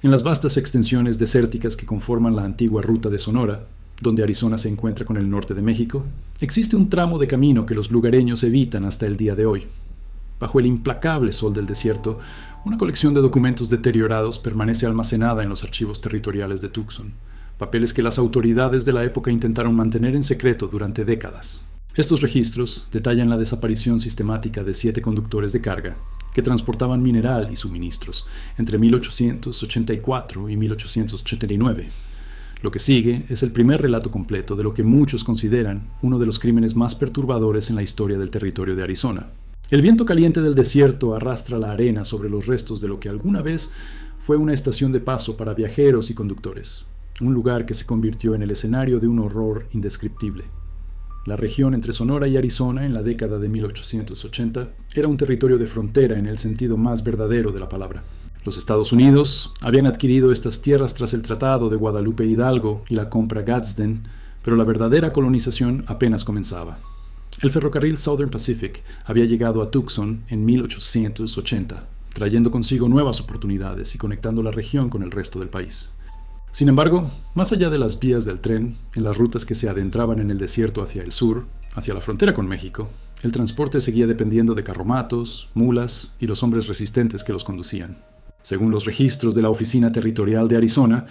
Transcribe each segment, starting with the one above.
En las vastas extensiones desérticas que conforman la antigua ruta de Sonora, donde Arizona se encuentra con el norte de México, existe un tramo de camino que los lugareños evitan hasta el día de hoy. Bajo el implacable sol del desierto, una colección de documentos deteriorados permanece almacenada en los archivos territoriales de Tucson, papeles que las autoridades de la época intentaron mantener en secreto durante décadas. Estos registros detallan la desaparición sistemática de 7 conductores de carga que transportaban mineral y suministros entre 1884 y 1889. Lo que sigue es el primer relato completo de lo que muchos consideran uno de los crímenes más perturbadores en la historia del territorio de Arizona. El viento caliente del desierto arrastra la arena sobre los restos de lo que alguna vez fue una estación de paso para viajeros y conductores, un lugar que se convirtió en el escenario de un horror indescriptible. La región entre Sonora y Arizona en la década de 1880 era un territorio de frontera en el sentido más verdadero de la palabra. Los Estados Unidos habían adquirido estas tierras tras el Tratado de Guadalupe Hidalgo y la compra Gadsden, pero la verdadera colonización apenas comenzaba. El ferrocarril Southern Pacific había llegado a Tucson en 1880, trayendo consigo nuevas oportunidades y conectando la región con el resto del país. Sin embargo, más allá de las vías del tren, en las rutas que se adentraban en el desierto hacia el sur, hacia la frontera con México, el transporte seguía dependiendo de carromatos, mulas y los hombres resistentes que los conducían. Según los registros de la Oficina Territorial de Arizona,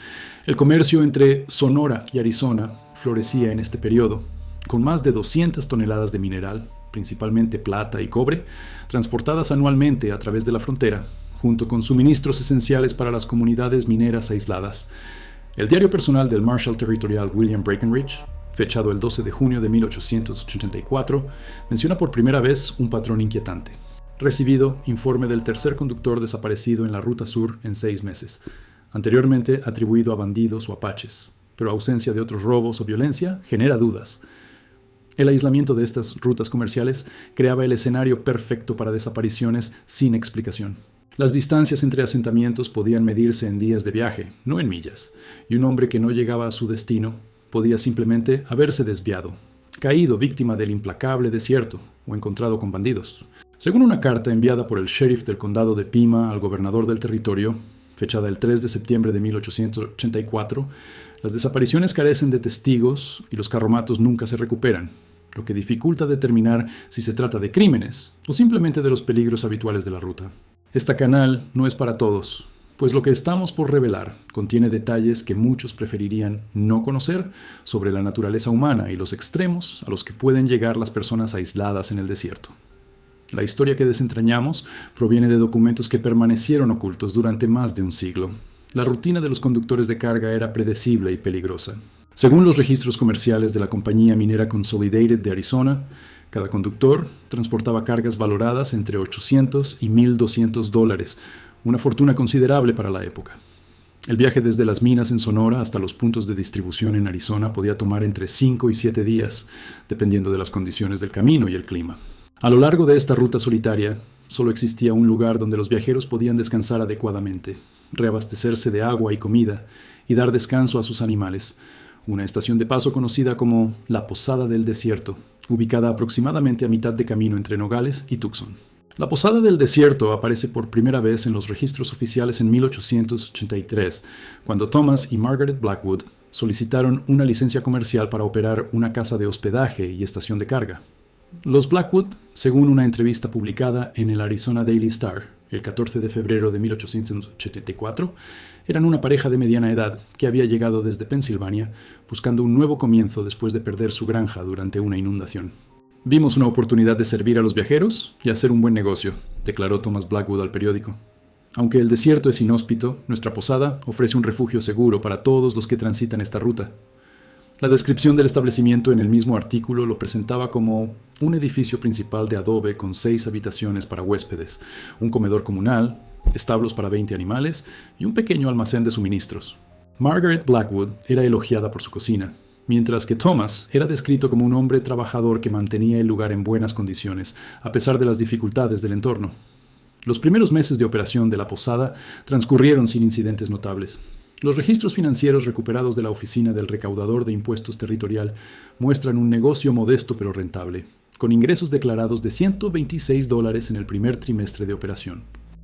el comercio entre Sonora y Arizona florecía en este periodo, con más de 200 toneladas de mineral, principalmente plata y cobre, transportadas anualmente a través de la frontera, junto con suministros esenciales para las comunidades mineras aisladas. El diario personal del Marshal Territorial William Breckinridge, fechado el 12 de junio de 1884, menciona por primera vez un patrón inquietante. Recibido informe del tercer conductor desaparecido en la ruta sur en 6 meses, anteriormente atribuido a bandidos o apaches, pero ausencia de otros robos o violencia genera dudas. El aislamiento de estas rutas comerciales creaba el escenario perfecto para desapariciones sin explicación. Las distancias entre asentamientos podían medirse en días de viaje, no en millas, y un hombre que no llegaba a su destino podía simplemente haberse desviado, caído víctima del implacable desierto o encontrado con bandidos. Según una carta enviada por el sheriff del condado de Pima al gobernador del territorio, fechada el 3 de septiembre de 1884, las desapariciones carecen de testigos y los carromatos nunca se recuperan, lo que dificulta determinar si se trata de crímenes o simplemente de los peligros habituales de la ruta. Esta canal no es para todos, pues lo que estamos por revelar contiene detalles que muchos preferirían no conocer sobre la naturaleza humana y los extremos a los que pueden llegar las personas aisladas en el desierto. La historia que desentrañamos proviene de documentos que permanecieron ocultos durante más de un siglo. La rutina de los conductores de carga era predecible y peligrosa. Según los registros comerciales de la compañía minera Consolidated de Arizona, cada conductor transportaba cargas valoradas entre $800 y $1,200, una fortuna considerable para la época. El viaje desde las minas en Sonora hasta los puntos de distribución en Arizona podía tomar entre 5 y 7 días, dependiendo de las condiciones del camino y el clima. A lo largo de esta ruta solitaria, solo existía un lugar donde los viajeros podían descansar adecuadamente, reabastecerse de agua y comida y dar descanso a sus animales, una estación de paso conocida como la Posada del Desierto, ubicada aproximadamente a mitad de camino entre Nogales y Tucson. La Posada del Desierto aparece por primera vez en los registros oficiales en 1883, cuando Thomas y Margaret Blackwood solicitaron una licencia comercial para operar una casa de hospedaje y estación de carga. Los Blackwood, según una entrevista publicada en el Arizona Daily Star el 14 de febrero de 1884, eran una pareja de mediana edad que había llegado desde Pensilvania buscando un nuevo comienzo después de perder su granja durante una inundación. «Vimos una oportunidad de servir a los viajeros y hacer un buen negocio», declaró Thomas Blackwood al periódico. «Aunque el desierto es inhóspito, nuestra posada ofrece un refugio seguro para todos los que transitan esta ruta». La descripción del establecimiento en el mismo artículo lo presentaba como un edificio principal de adobe con 6 habitaciones para huéspedes, un comedor comunal, establos para 20 animales y un pequeño almacén de suministros. Margaret Blackwood era elogiada por su cocina, mientras que Thomas era descrito como un hombre trabajador que mantenía el lugar en buenas condiciones, a pesar de las dificultades del entorno. Los primeros meses de operación de la posada transcurrieron sin incidentes notables. Los registros financieros recuperados de la Oficina del Recaudador de Impuestos Territorial muestran un negocio modesto pero rentable, con ingresos declarados de $126 en el primer trimestre de operación.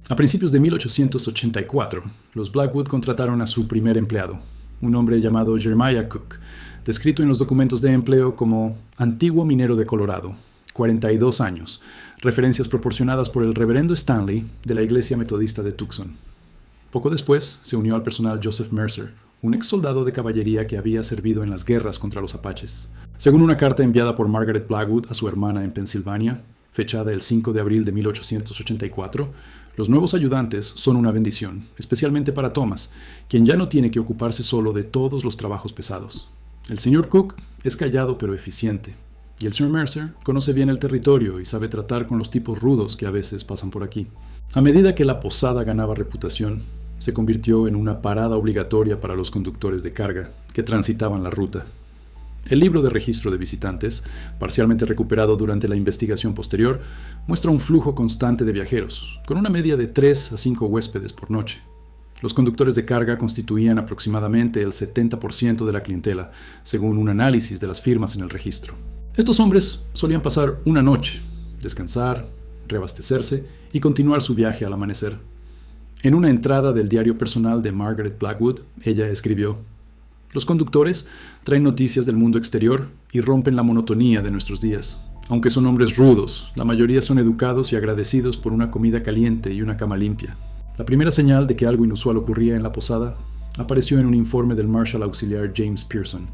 A principios de 1884, los Blackwood contrataron a su primer empleado, un hombre llamado Jeremiah Cook, descrito en los documentos de empleo como antiguo minero de Colorado, 42 años, referencias proporcionadas por el reverendo Stanley de la Iglesia Metodista de Tucson. Poco después se unió al personal Joseph Mercer, un ex soldado de caballería que había servido en las guerras contra los apaches. Según una carta enviada por Margaret Blackwood a su hermana en Pensilvania, fechada el 5 de abril de 1884, los nuevos ayudantes son una bendición, especialmente para Thomas, quien ya no tiene que ocuparse solo de todos los trabajos pesados. El señor Cook es callado pero eficiente, y el Sr. Mercer conoce bien el territorio y sabe tratar con los tipos rudos que a veces pasan por aquí. A medida que la posada ganaba reputación, se convirtió en una parada obligatoria para los conductores de carga que transitaban la ruta. El libro de registro de visitantes, parcialmente recuperado durante la investigación posterior, muestra un flujo constante de viajeros, con una media de 3 a 5 huéspedes por noche. Los conductores de carga constituían aproximadamente el 70% de la clientela, según un análisis de las firmas en el registro. Estos hombres solían pasar una noche, descansar, reabastecerse y continuar su viaje al amanecer. En una entrada del diario personal de Margaret Blackwood, ella escribió: "Los conductores traen noticias del mundo exterior y rompen la monotonía de nuestros días. Aunque son hombres rudos, la mayoría son educados y agradecidos por una comida caliente y una cama limpia". La primera señal de que algo inusual ocurría en la posada apareció en un informe del Marshal auxiliar James Pearson,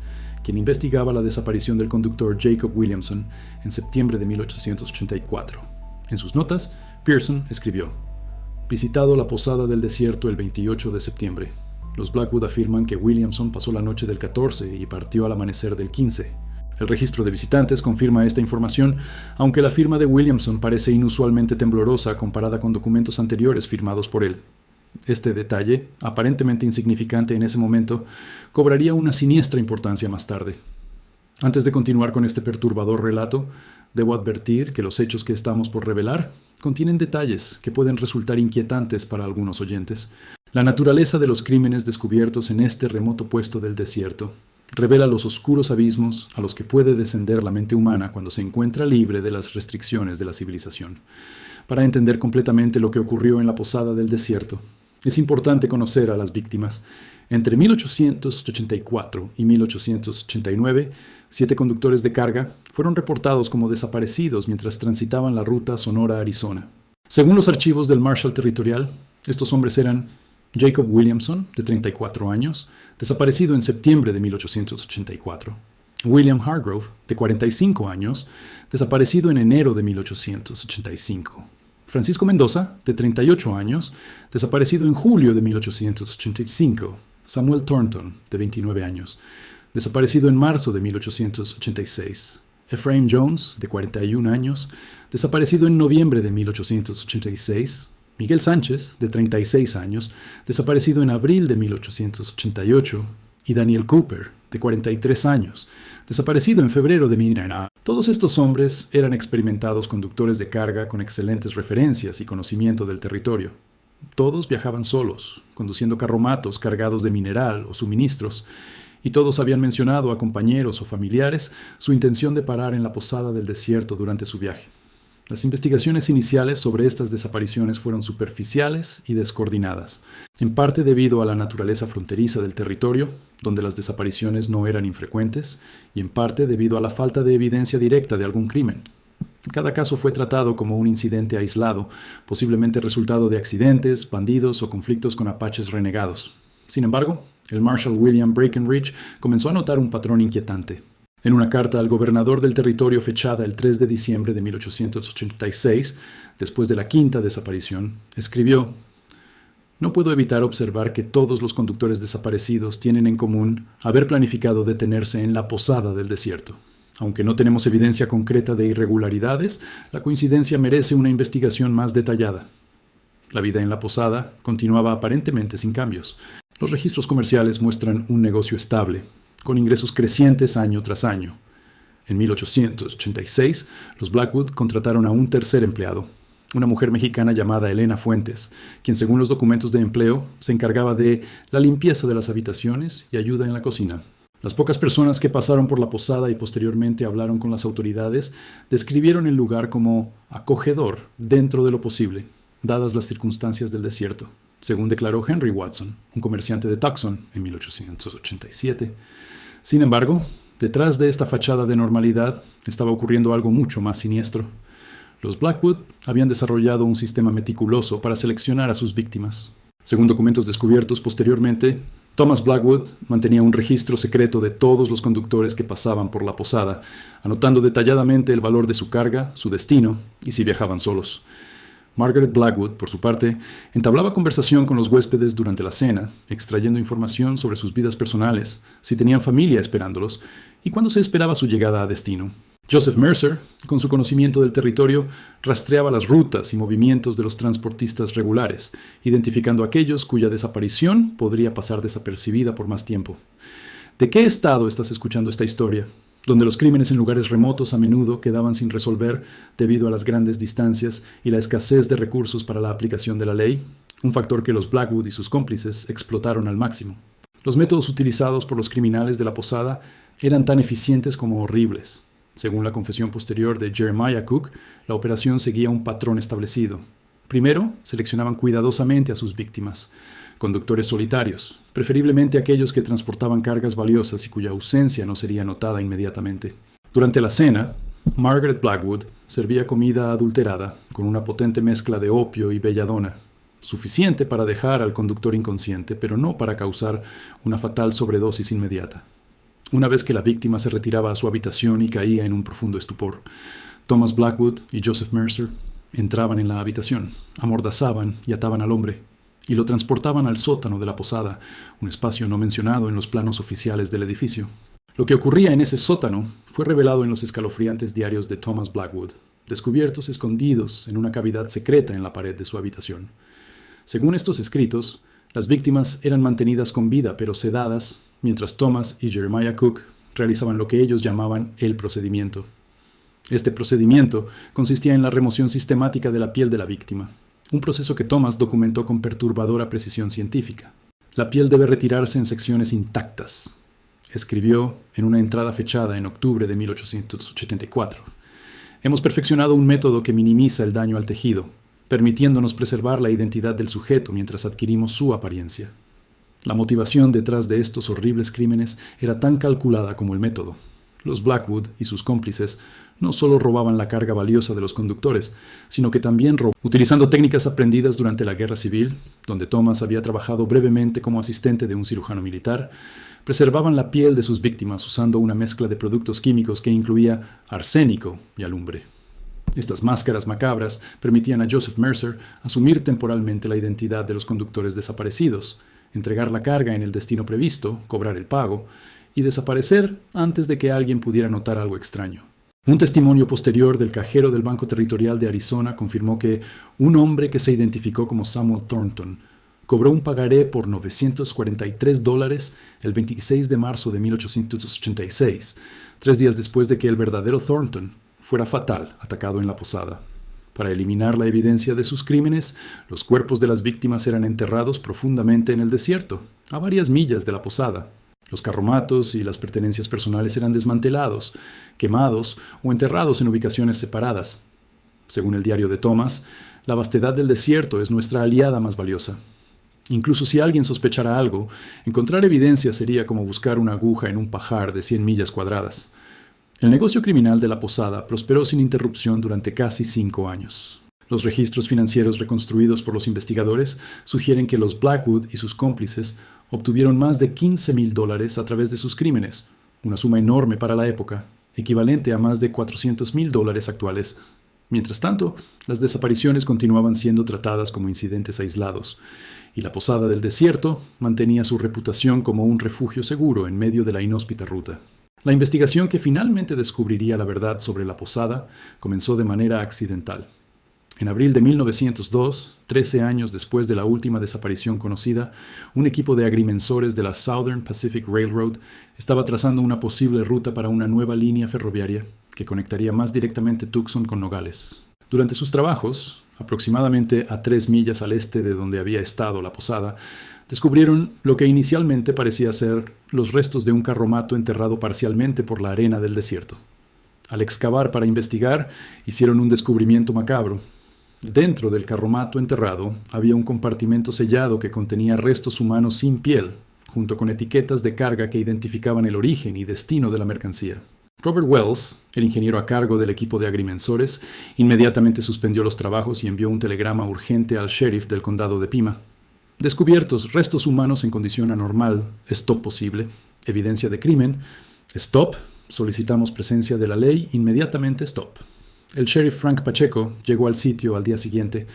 quien investigaba la desaparición del conductor Jacob Williamson en septiembre de 1884. En sus notas, Pearson escribió: "Visitado la posada del desierto el 28 de septiembre. Los Blackwood afirman que Williamson pasó la noche del 14 y partió al amanecer del 15. El registro de visitantes confirma esta información, aunque la firma de Williamson parece inusualmente temblorosa comparada con documentos anteriores firmados por él. Este detalle, aparentemente insignificante en ese momento, cobraría una siniestra importancia más tarde. Antes de continuar con este perturbador relato, debo advertir que los hechos que estamos por revelar contienen detalles que pueden resultar inquietantes para algunos oyentes. La naturaleza de los crímenes descubiertos en este remoto puesto del desierto revela los oscuros abismos a los que puede descender la mente humana cuando se encuentra libre de las restricciones de la civilización. Para entender completamente lo que ocurrió en la posada del desierto, es importante conocer a las víctimas. Entre 1884 y 1889, 7 conductores de carga fueron reportados como desaparecidos mientras transitaban la ruta Sonora-Arizona. Según los archivos del Marshal Territorial, estos hombres eran Jacob Williamson, de 34 años, desaparecido en septiembre de 1884. William Hargrove, de 45 años, desaparecido en enero de 1885. Francisco Mendoza, de 38 años, desaparecido en julio de 1885. Samuel Thornton, de 29 años, desaparecido en marzo de 1886. Ephraim Jones, de 41 años, desaparecido en noviembre de 1886. Miguel Sánchez, de 36 años, desaparecido en abril de 1888, y Daniel Cooper, de 43 años, desaparecido en febrero de 1900. Todos estos hombres eran experimentados conductores de carga con excelentes referencias y conocimiento del territorio. Todos viajaban solos, conduciendo carromatos cargados de mineral o suministros, y todos habían mencionado a compañeros o familiares su intención de parar en la posada del desierto durante su viaje. Las investigaciones iniciales sobre estas desapariciones fueron superficiales y descoordinadas, en parte debido a la naturaleza fronteriza del territorio, donde las desapariciones no eran infrecuentes, y en parte debido a la falta de evidencia directa de algún crimen. Cada caso fue tratado como un incidente aislado, posiblemente resultado de accidentes, bandidos o conflictos con apaches renegados. Sin embargo, el Marshal William Breckinridge comenzó a notar un patrón inquietante. En una carta al gobernador del territorio fechada el 3 de diciembre de 1886, después de la quinta desaparición, escribió: "No puedo evitar observar que todos los conductores desaparecidos tienen en común haber planificado detenerse en la posada del desierto. Aunque no tenemos evidencia concreta de irregularidades, la coincidencia merece una investigación más detallada". La vida en la posada continuaba aparentemente sin cambios. Los registros comerciales muestran un negocio estable, con ingresos crecientes año tras año. En 1886, los Blackwood contrataron a un tercer empleado, una mujer mexicana llamada Elena Fuentes, quien según los documentos de empleo se encargaba de la limpieza de las habitaciones y ayuda en la cocina. Las pocas personas que pasaron por la posada y posteriormente hablaron con las autoridades describieron el lugar como acogedor dentro de lo posible. dadas las circunstancias del desierto, según declaró Henry Watson, un comerciante de Tucson, en 1887. Sin embargo, detrás de esta fachada de normalidad estaba ocurriendo algo mucho más siniestro. Los Blackwood habían desarrollado un sistema meticuloso para seleccionar a sus víctimas. Según documentos descubiertos posteriormente, Thomas Blackwood mantenía un registro secreto de todos los conductores que pasaban por la posada, anotando detalladamente el valor de su carga, su destino y si viajaban solos. Margaret Blackwood, por su parte, entablaba conversación con los huéspedes durante la cena, extrayendo información sobre sus vidas personales, si tenían familia esperándolos y cuándo se esperaba su llegada a destino. Joseph Mercer, con su conocimiento del territorio, rastreaba las rutas y movimientos de los transportistas regulares, identificando aquellos cuya desaparición podría pasar desapercibida por más tiempo. ¿De qué estado estás escuchando esta historia? Donde los crímenes en lugares remotos a menudo quedaban sin resolver debido a las grandes distancias y la escasez de recursos para la aplicación de la ley, un factor que los Blackwood y sus cómplices explotaron al máximo. Los métodos utilizados por los criminales de la posada eran tan eficientes como horribles. Según la confesión posterior de Jeremiah Cook, la operación seguía un patrón establecido. Primero, seleccionaban cuidadosamente a sus víctimas, conductores solitarios, preferiblemente aquellos que transportaban cargas valiosas y cuya ausencia no sería notada inmediatamente. Durante la cena, Margaret Blackwood servía comida adulterada con una potente mezcla de opio y belladona, suficiente para dejar al conductor inconsciente, pero no para causar una fatal sobredosis inmediata. Una vez que la víctima se retiraba a su habitación y caía en un profundo estupor, Thomas Blackwood y Joseph Mercer entraban en la habitación, amordazaban y ataban al hombre, y lo transportaban al sótano de la posada, un espacio no mencionado en los planos oficiales del edificio. Lo que ocurría en ese sótano fue revelado en los escalofriantes diarios de Thomas Blackwood, descubiertos escondidos en una cavidad secreta en la pared de su habitación. Según estos escritos, las víctimas eran mantenidas con vida pero sedadas, mientras Thomas y Jeremiah Cook realizaban lo que ellos llamaban el procedimiento. Este procedimiento consistía en la remoción sistemática de la piel de la víctima, un proceso que Thomas documentó con perturbadora precisión científica. La piel debe retirarse en secciones intactas, escribió en una entrada fechada en octubre de 1884. Hemos perfeccionado un método que minimiza el daño al tejido, permitiéndonos preservar la identidad del sujeto mientras adquirimos su apariencia. La motivación detrás de estos horribles crímenes era tan calculada como el método. Los Blackwood y sus cómplices no solo robaban la carga valiosa de los conductores, sino que también utilizando técnicas aprendidas durante la Guerra Civil, donde Thomas había trabajado brevemente como asistente de un cirujano militar, preservaban la piel de sus víctimas usando una mezcla de productos químicos que incluía arsénico y alumbre. Estas máscaras macabras permitían a Joseph Mercer asumir temporalmente la identidad de los conductores desaparecidos, entregar la carga en el destino previsto, cobrar el pago, y desaparecer antes de que alguien pudiera notar algo extraño. Un testimonio posterior del cajero del Banco Territorial de Arizona confirmó que un hombre que se identificó como Samuel Thornton cobró un pagaré por $943 el 26 de marzo de 1886, 3 días después de que el verdadero Thornton fuera fatal atacado en la posada. Para eliminar la evidencia de sus crímenes, los cuerpos de las víctimas eran enterrados profundamente en el desierto, a varias millas de la posada. Los carromatos y las pertenencias personales eran desmantelados, quemados o enterrados en ubicaciones separadas. Según el diario de Thomas, la vastedad del desierto es nuestra aliada más valiosa. Incluso si alguien sospechara algo, encontrar evidencia sería como buscar una aguja en un pajar de 100 millas cuadradas. El negocio criminal de la posada prosperó sin interrupción durante casi 5 años. Los registros financieros reconstruidos por los investigadores sugieren que los Blackwood y sus cómplices obtuvieron más de $15,000 a través de sus crímenes, una suma enorme para la época, equivalente a más de $400,000 actuales. Mientras tanto, las desapariciones continuaban siendo tratadas como incidentes aislados, y la posada del desierto mantenía su reputación como un refugio seguro en medio de la inhóspita ruta. La investigación que finalmente descubriría la verdad sobre la posada comenzó de manera accidental. En abril de 1902, 13 años después de la última desaparición conocida, un equipo de agrimensores de la Southern Pacific Railroad estaba trazando una posible ruta para una nueva línea ferroviaria que conectaría más directamente Tucson con Nogales. Durante sus trabajos, aproximadamente a 3 millas al este de donde había estado la posada, descubrieron lo que inicialmente parecía ser los restos de un carromato enterrado parcialmente por la arena del desierto. Al excavar para investigar, hicieron un descubrimiento macabro. Dentro del carromato enterrado había un compartimento sellado que contenía restos humanos sin piel, junto con etiquetas de carga que identificaban el origen y destino de la mercancía. Robert Wells, el ingeniero a cargo del equipo de agrimensores, inmediatamente suspendió los trabajos y envió un telegrama urgente al sheriff del condado de Pima. Descubiertos restos humanos en condición anormal, stop posible, evidencia de crimen, stop, solicitamos presencia de la ley, inmediatamente stop. El sheriff Frank Pacheco llegó al sitio al día siguiente,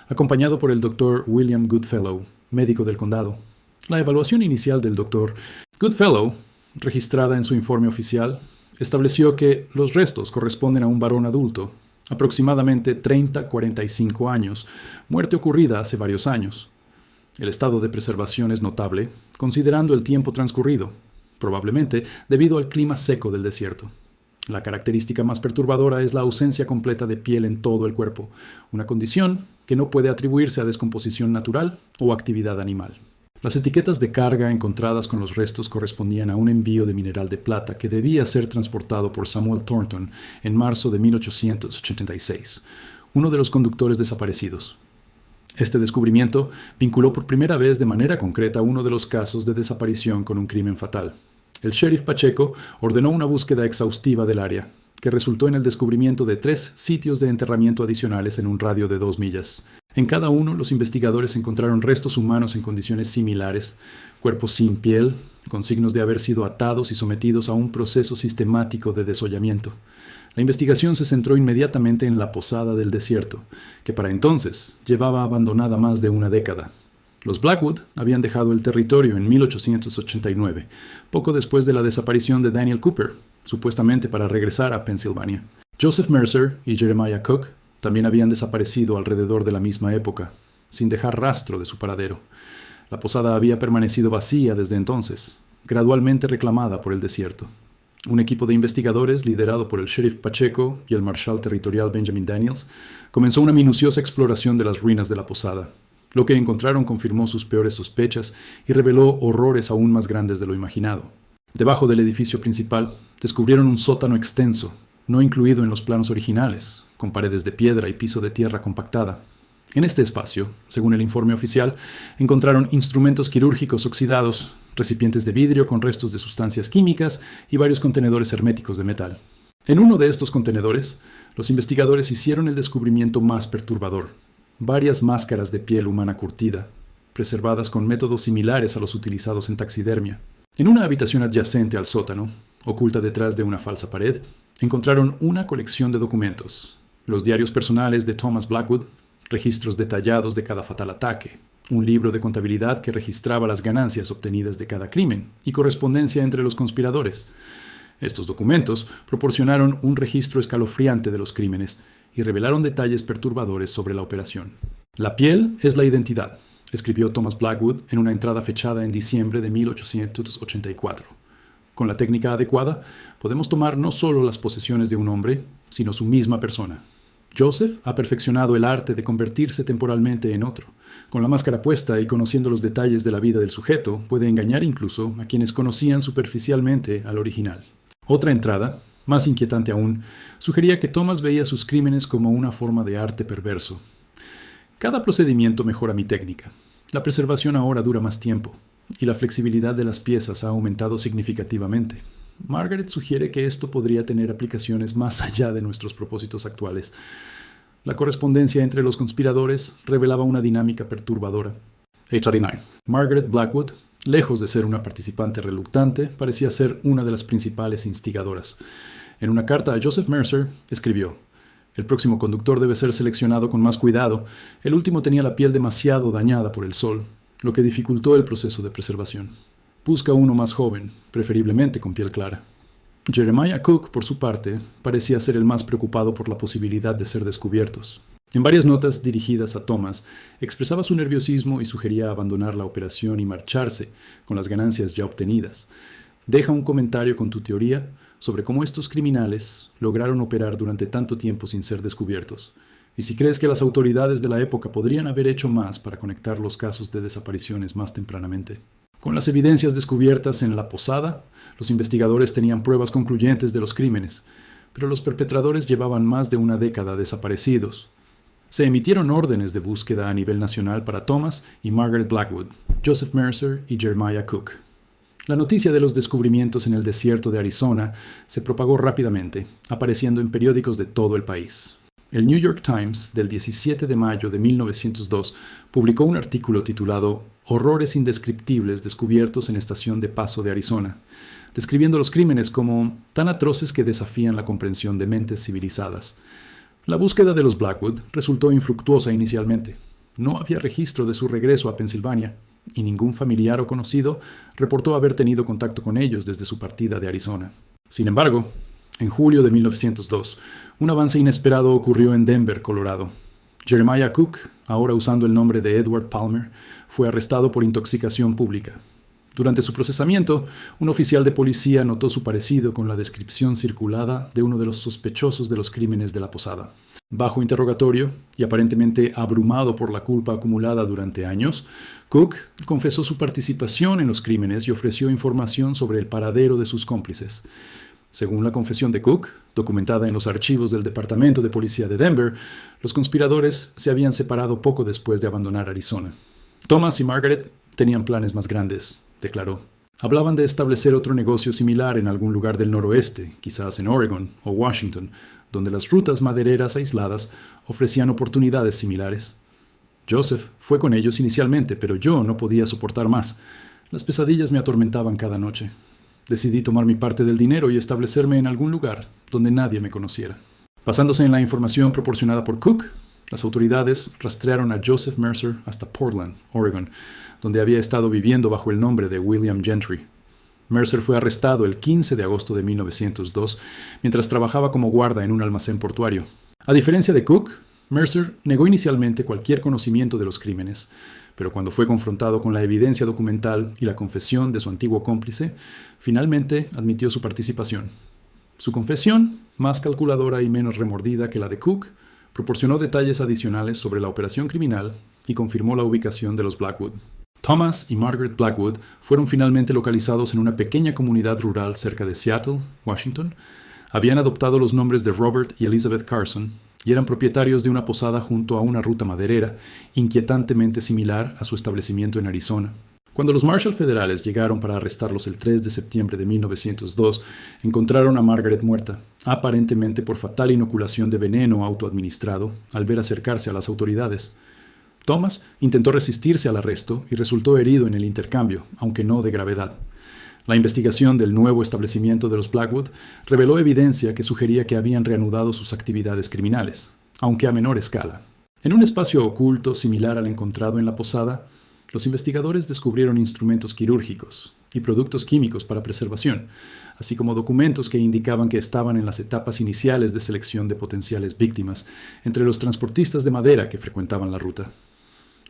acompañado por el doctor William Goodfellow, médico del condado. La evaluación inicial del doctor Goodfellow, registrada en su informe oficial, estableció que los restos corresponden a un varón adulto, aproximadamente 30-45 años, muerte ocurrida hace varios años. El estado de preservación es notable, considerando el tiempo transcurrido, probablemente debido al clima seco del desierto. La característica más perturbadora es la ausencia completa de piel en todo el cuerpo, una condición que no puede atribuirse a descomposición natural o actividad animal. Las etiquetas de carga encontradas con los restos correspondían a un envío de mineral de plata que debía ser transportado por Samuel Thornton en marzo de 1886, uno de los conductores desaparecidos. Este descubrimiento vinculó por primera vez de manera concreta uno de los casos de desaparición con un crimen fatal. El sheriff Pacheco ordenó una búsqueda exhaustiva del área, que resultó en el descubrimiento de 3 sitios de enterramiento adicionales en un radio de 2 millas. En cada uno, los investigadores encontraron restos humanos en condiciones similares, cuerpos sin piel, con signos de haber sido atados y sometidos a un proceso sistemático de desollamiento. La investigación se centró inmediatamente en la posada del desierto, que para entonces llevaba abandonada más de una década. Los Blackwood habían dejado el territorio en 1889, poco después de la desaparición de Daniel Cooper, supuestamente para regresar a Pensilvania. Joseph Mercer y Jeremiah Cook también habían desaparecido alrededor de la misma época, sin dejar rastro de su paradero. La posada había permanecido vacía desde entonces, gradualmente reclamada por el desierto. Un equipo de investigadores, liderado por el sheriff Pacheco y el marshal territorial Benjamin Daniels, comenzó una minuciosa exploración de las ruinas de la posada. Lo que encontraron confirmó sus peores sospechas y reveló horrores aún más grandes de lo imaginado. Debajo del edificio principal, descubrieron un sótano extenso, no incluido en los planos originales, con paredes de piedra y piso de tierra compactada. En este espacio, según el informe oficial, encontraron instrumentos quirúrgicos oxidados, recipientes de vidrio con restos de sustancias químicas y varios contenedores herméticos de metal. En uno de estos contenedores, los investigadores hicieron el descubrimiento más perturbador: varias máscaras de piel humana curtida, preservadas con métodos similares a los utilizados en taxidermia. En una habitación adyacente al sótano, oculta detrás de una falsa pared, encontraron una colección de documentos: los diarios personales de Thomas Blackwood, registros detallados de cada fatal ataque, un libro de contabilidad que registraba las ganancias obtenidas de cada crimen y correspondencia entre los conspiradores. Estos documentos proporcionaron un registro escalofriante de los crímenes y revelaron detalles perturbadores sobre la operación. «La piel es la identidad», escribió Thomas Blackwood en una entrada fechada en diciembre de 1884. Con la técnica adecuada, podemos tomar no solo las posesiones de un hombre, sino su misma persona. Joseph ha perfeccionado el arte de convertirse temporalmente en otro. Con la máscara puesta y conociendo los detalles de la vida del sujeto, puede engañar incluso a quienes conocían superficialmente al original. Otra entrada, más inquietante aún, sugería que Thomas veía sus crímenes como una forma de arte perverso. Cada procedimiento mejora mi técnica. La preservación ahora dura más tiempo, y la flexibilidad de las piezas ha aumentado significativamente. Margaret sugiere que esto podría tener aplicaciones más allá de nuestros propósitos actuales. La correspondencia entre los conspiradores revelaba una dinámica perturbadora. 839. Margaret Blackwood, lejos de ser una participante reluctante, parecía ser una de las principales instigadoras. En una carta a Joseph Mercer, escribió: «El próximo conductor debe ser seleccionado con más cuidado. El último tenía la piel demasiado dañada por el sol, lo que dificultó el proceso de preservación. Busca uno más joven, preferiblemente con piel clara». Jeremiah Cook, por su parte, parecía ser el más preocupado por la posibilidad de ser descubiertos. En varias notas dirigidas a Thomas, expresaba su nerviosismo y sugería abandonar la operación y marcharse con las ganancias ya obtenidas. Deja un comentario con tu teoría sobre cómo estos criminales lograron operar durante tanto tiempo sin ser descubiertos, y si crees que las autoridades de la época podrían haber hecho más para conectar los casos de desapariciones más tempranamente. Con las evidencias descubiertas en la posada, los investigadores tenían pruebas concluyentes de los crímenes, pero los perpetradores llevaban más de una década desaparecidos. Se emitieron órdenes de búsqueda a nivel nacional para Thomas y Margaret Blackwood, Joseph Mercer y Jeremiah Cook. La noticia de los descubrimientos en el desierto de Arizona se propagó rápidamente, apareciendo en periódicos de todo el país. El New York Times, del 17 de mayo de 1902, publicó un artículo titulado Horrores indescriptibles descubiertos en estación de Paso de Arizona, describiendo los crímenes como tan atroces que desafían la comprensión de mentes civilizadas. La búsqueda de los Blackwood resultó infructuosa inicialmente. No había registro de su regreso a Pensilvania, y ningún familiar o conocido reportó haber tenido contacto con ellos desde su partida de Arizona. Sin embargo, en julio de 1902, un avance inesperado ocurrió en Denver, Colorado. Jeremiah Cook, ahora usando el nombre de Edward Palmer, fue arrestado por intoxicación pública. Durante su procesamiento, un oficial de policía notó su parecido con la descripción circulada de uno de los sospechosos de los crímenes de la posada. Bajo interrogatorio, y aparentemente abrumado por la culpa acumulada durante años, Cook confesó su participación en los crímenes y ofreció información sobre el paradero de sus cómplices. Según la confesión de Cook, documentada en los archivos del Departamento de Policía de Denver, los conspiradores se habían separado poco después de abandonar Arizona. Thomas y Margaret tenían planes más grandes, declaró. Hablaban de establecer otro negocio similar en algún lugar del noroeste, quizás en Oregon o Washington, donde las rutas madereras aisladas ofrecían oportunidades similares. Joseph fue con ellos inicialmente, pero yo no podía soportar más. Las pesadillas me atormentaban cada noche. Decidí tomar mi parte del dinero y establecerme en algún lugar donde nadie me conociera. Basándose en la información proporcionada por Cook, las autoridades rastrearon a Joseph Mercer hasta Portland, Oregon, donde había estado viviendo bajo el nombre de William Gentry. Mercer fue arrestado el 15 de agosto de 1902 mientras trabajaba como guarda en un almacén portuario. A diferencia de Cook, Mercer negó inicialmente cualquier conocimiento de los crímenes, pero cuando fue confrontado con la evidencia documental y la confesión de su antiguo cómplice, finalmente admitió su participación. Su confesión, más calculadora y menos remordida que la de Cook, proporcionó detalles adicionales sobre la operación criminal y confirmó la ubicación de los Blackwood. Thomas y Margaret Blackwood fueron finalmente localizados en una pequeña comunidad rural cerca de Seattle, Washington. Habían adoptado los nombres de Robert y Elizabeth Carson y eran propietarios de una posada junto a una ruta maderera, inquietantemente similar a su establecimiento en Arizona. Cuando los Marshal federales llegaron para arrestarlos el 3 de septiembre de 1902, encontraron a Margaret muerta, aparentemente por fatal inoculación de veneno autoadministrado, al ver acercarse a las autoridades. Thomas intentó resistirse al arresto y resultó herido en el intercambio, aunque no de gravedad. La investigación del nuevo establecimiento de los Blackwood reveló evidencia que sugería que habían reanudado sus actividades criminales, aunque a menor escala. En un espacio oculto similar al encontrado en la posada, los investigadores descubrieron instrumentos quirúrgicos y productos químicos para preservación, así como documentos que indicaban que estaban en las etapas iniciales de selección de potenciales víctimas entre los transportistas de madera que frecuentaban la ruta.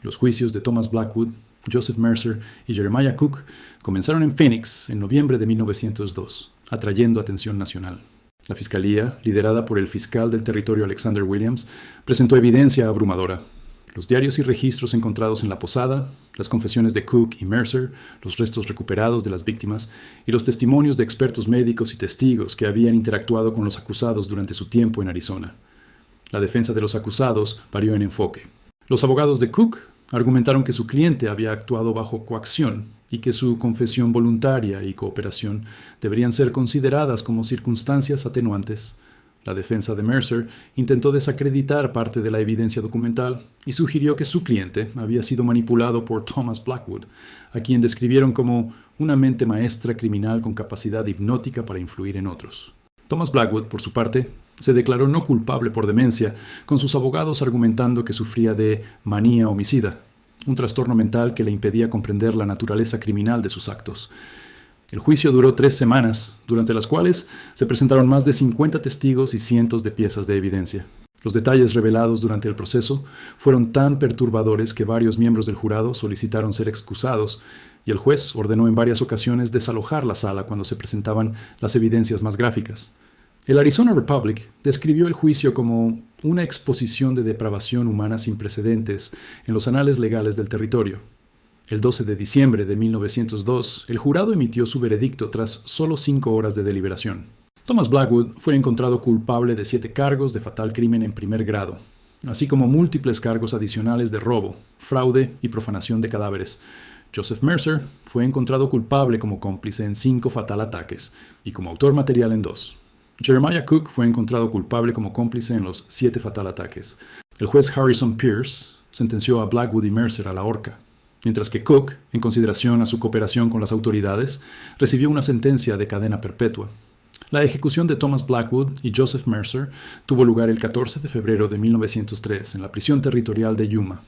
Los juicios de Thomas Blackwood, Joseph Mercer y Jeremiah Cook comenzaron en Phoenix en noviembre de 1902, atrayendo atención nacional. La fiscalía, liderada por el fiscal del territorio Alexander Williams, presentó evidencia abrumadora. Los diarios y registros encontrados en la posada, las confesiones de Cook y Mercer, los restos recuperados de las víctimas y los testimonios de expertos médicos y testigos que habían interactuado con los acusados durante su tiempo en Arizona. La defensa de los acusados varió en enfoque. Los abogados de Cook argumentaron que su cliente había actuado bajo coacción y que su confesión voluntaria y cooperación deberían ser consideradas como circunstancias atenuantes. La defensa de Mercer intentó desacreditar parte de la evidencia documental y sugirió que su cliente había sido manipulado por Thomas Blackwood, a quien describieron como una mente maestra criminal con capacidad hipnótica para influir en otros. Thomas Blackwood, por su parte, se declaró no culpable por demencia, con sus abogados argumentando que sufría de manía homicida, un trastorno mental que le impedía comprender la naturaleza criminal de sus actos. El juicio duró 3 semanas, durante las cuales se presentaron más de 50 testigos y cientos de piezas de evidencia. Los detalles revelados durante el proceso fueron tan perturbadores que varios miembros del jurado solicitaron ser excusados, y el juez ordenó en varias ocasiones desalojar la sala cuando se presentaban las evidencias más gráficas. El Arizona Republic describió el juicio como una exposición de depravación humana sin precedentes en los anales legales del territorio. El 12 de diciembre de 1902, el jurado emitió su veredicto tras solo 5 horas de deliberación. Thomas Blackwood fue encontrado culpable de 7 cargos de fatal crimen en primer grado, así como múltiples cargos adicionales de robo, fraude y profanación de cadáveres. Joseph Mercer fue encontrado culpable como cómplice en 5 fatal ataques y como autor material en 2. Jeremiah Cook fue encontrado culpable como cómplice en los 7 fatal ataques. El juez Harrison Pierce sentenció a Blackwood y Mercer a la horca, mientras que Cook, en consideración a su cooperación con las autoridades, recibió una sentencia de cadena perpetua. La ejecución de Thomas Blackwood y Joseph Mercer tuvo lugar el 14 de febrero de 1903 en la prisión territorial de Yuma.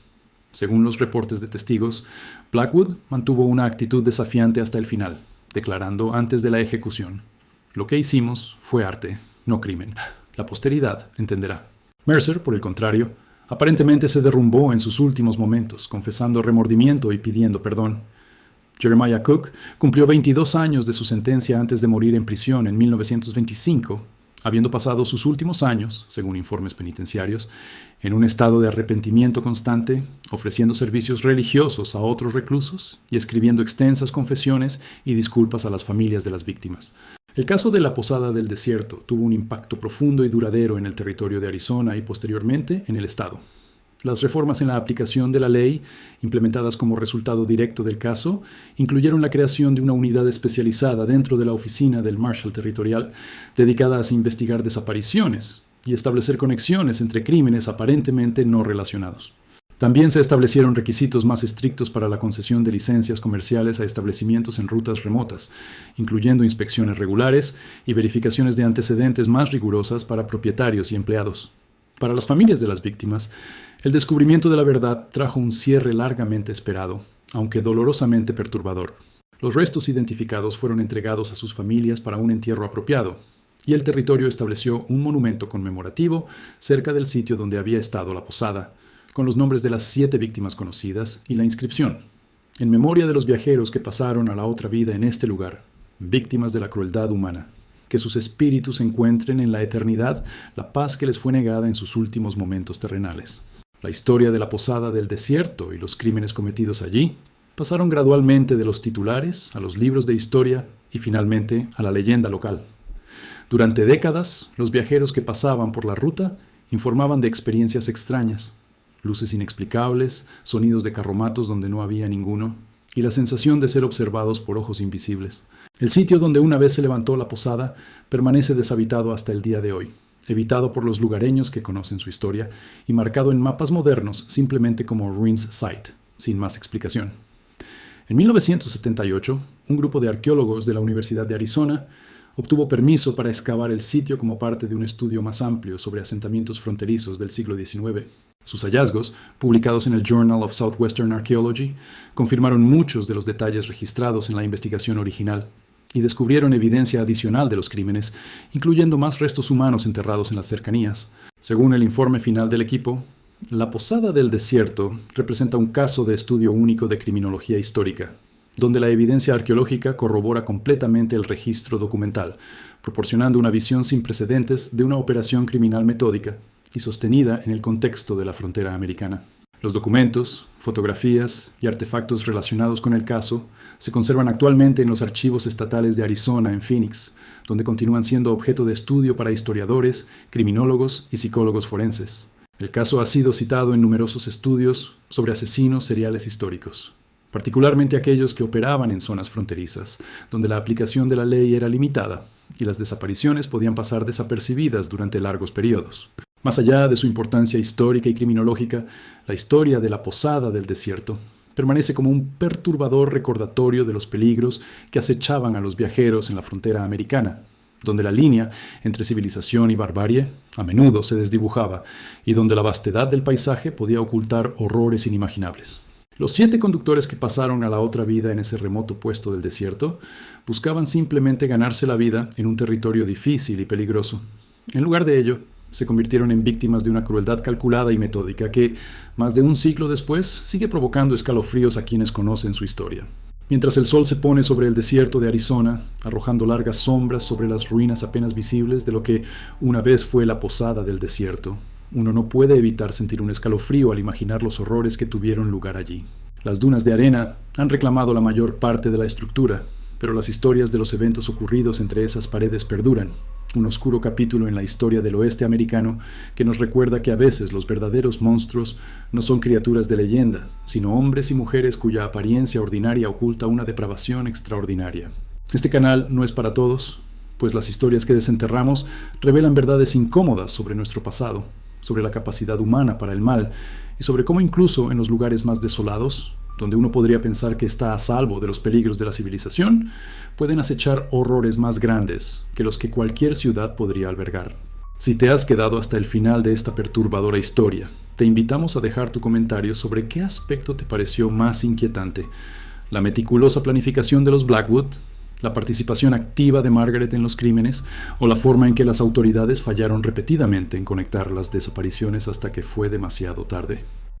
Según los reportes de testigos, Blackwood mantuvo una actitud desafiante hasta el final, declarando antes de la ejecución: "Lo que hicimos fue arte, no crimen. La posteridad entenderá". Mercer, por el contrario, aparentemente se derrumbó en sus últimos momentos, confesando remordimiento y pidiendo perdón. Jeremiah Cook cumplió 22 años de su sentencia antes de morir en prisión en 1925, habiendo pasado sus últimos años, según informes penitenciarios, en un estado de arrepentimiento constante, ofreciendo servicios religiosos a otros reclusos y escribiendo extensas confesiones y disculpas a las familias de las víctimas. El caso de la Posada del Desierto tuvo un impacto profundo y duradero en el territorio de Arizona y posteriormente en el estado. Las reformas en la aplicación de la ley, implementadas como resultado directo del caso, incluyeron la creación de una unidad especializada dentro de la oficina del Marshal Territorial dedicada a investigar desapariciones y establecer conexiones entre crímenes aparentemente no relacionados. También se establecieron requisitos más estrictos para la concesión de licencias comerciales a establecimientos en rutas remotas, incluyendo inspecciones regulares y verificaciones de antecedentes más rigurosas para propietarios y empleados. Para las familias de las víctimas, el descubrimiento de la verdad trajo un cierre largamente esperado, aunque dolorosamente perturbador. Los restos identificados fueron entregados a sus familias para un entierro apropiado, y el territorio estableció un monumento conmemorativo cerca del sitio donde había estado la posada, con los nombres de las 7 víctimas conocidas y la inscripción: "En memoria de los viajeros que pasaron a la otra vida en este lugar, víctimas de la crueldad humana. Que sus espíritus encuentren en la eternidad la paz que les fue negada en sus últimos momentos terrenales". La historia de la Posada del Desierto y los crímenes cometidos allí pasaron gradualmente de los titulares a los libros de historia y finalmente a la leyenda local. Durante décadas, los viajeros que pasaban por la ruta informaban de experiencias extrañas: luces inexplicables, sonidos de carromatos donde no había ninguno, y la sensación de ser observados por ojos invisibles. El sitio donde una vez se levantó la posada permanece deshabitado hasta el día de hoy, evitado por los lugareños que conocen su historia y marcado en mapas modernos simplemente como Ruins Site, sin más explicación. En 1978, un grupo de arqueólogos de la Universidad de Arizona obtuvo permiso para excavar el sitio como parte de un estudio más amplio sobre asentamientos fronterizos del siglo XIX. Sus hallazgos, publicados en el Journal of Southwestern Archaeology, confirmaron muchos de los detalles registrados en la investigación original y descubrieron evidencia adicional de los crímenes, incluyendo más restos humanos enterrados en las cercanías. Según el informe final del equipo, la Posada del Desierto representa un caso de estudio único de criminología histórica, donde la evidencia arqueológica corrobora completamente el registro documental, proporcionando una visión sin precedentes de una operación criminal metódica y sostenida en el contexto de la frontera americana. Los documentos, fotografías y artefactos relacionados con el caso se conservan actualmente en los archivos estatales de Arizona en Phoenix, donde continúan siendo objeto de estudio para historiadores, criminólogos y psicólogos forenses. El caso ha sido citado en numerosos estudios sobre asesinos seriales históricos, particularmente aquellos que operaban en zonas fronterizas, donde la aplicación de la ley era limitada y las desapariciones podían pasar desapercibidas durante largos periodos. Más allá de su importancia histórica y criminológica, la historia de la Posada del Desierto permanece como un perturbador recordatorio de los peligros que acechaban a los viajeros en la frontera americana, donde la línea entre civilización y barbarie a menudo se desdibujaba y donde la vastedad del paisaje podía ocultar horrores inimaginables. Los 7 conductores que pasaron a la otra vida en ese remoto puesto del desierto buscaban simplemente ganarse la vida en un territorio difícil y peligroso. En lugar de ello, se convirtieron en víctimas de una crueldad calculada y metódica que, más de un siglo después, sigue provocando escalofríos a quienes conocen su historia. Mientras el sol se pone sobre el desierto de Arizona, arrojando largas sombras sobre las ruinas apenas visibles de lo que una vez fue la Posada del Desierto, uno no puede evitar sentir un escalofrío al imaginar los horrores que tuvieron lugar allí. Las dunas de arena han reclamado la mayor parte de la estructura, pero las historias de los eventos ocurridos entre esas paredes perduran, un oscuro capítulo en la historia del oeste americano que nos recuerda que a veces los verdaderos monstruos no son criaturas de leyenda, sino hombres y mujeres cuya apariencia ordinaria oculta una depravación extraordinaria. Este canal no es para todos, pues las historias que desenterramos revelan verdades incómodas sobre nuestro pasado, sobre la capacidad humana para el mal y sobre cómo incluso en los lugares más desolados, donde uno podría pensar que está a salvo de los peligros de la civilización, pueden acechar horrores más grandes que los que cualquier ciudad podría albergar. Si te has quedado hasta el final de esta perturbadora historia, te invitamos a dejar tu comentario sobre qué aspecto te pareció más inquietante: la meticulosa planificación de los Blackwood, la participación activa de Margaret en los crímenes o la forma en que las autoridades fallaron repetidamente en conectar las desapariciones hasta que fue demasiado tarde.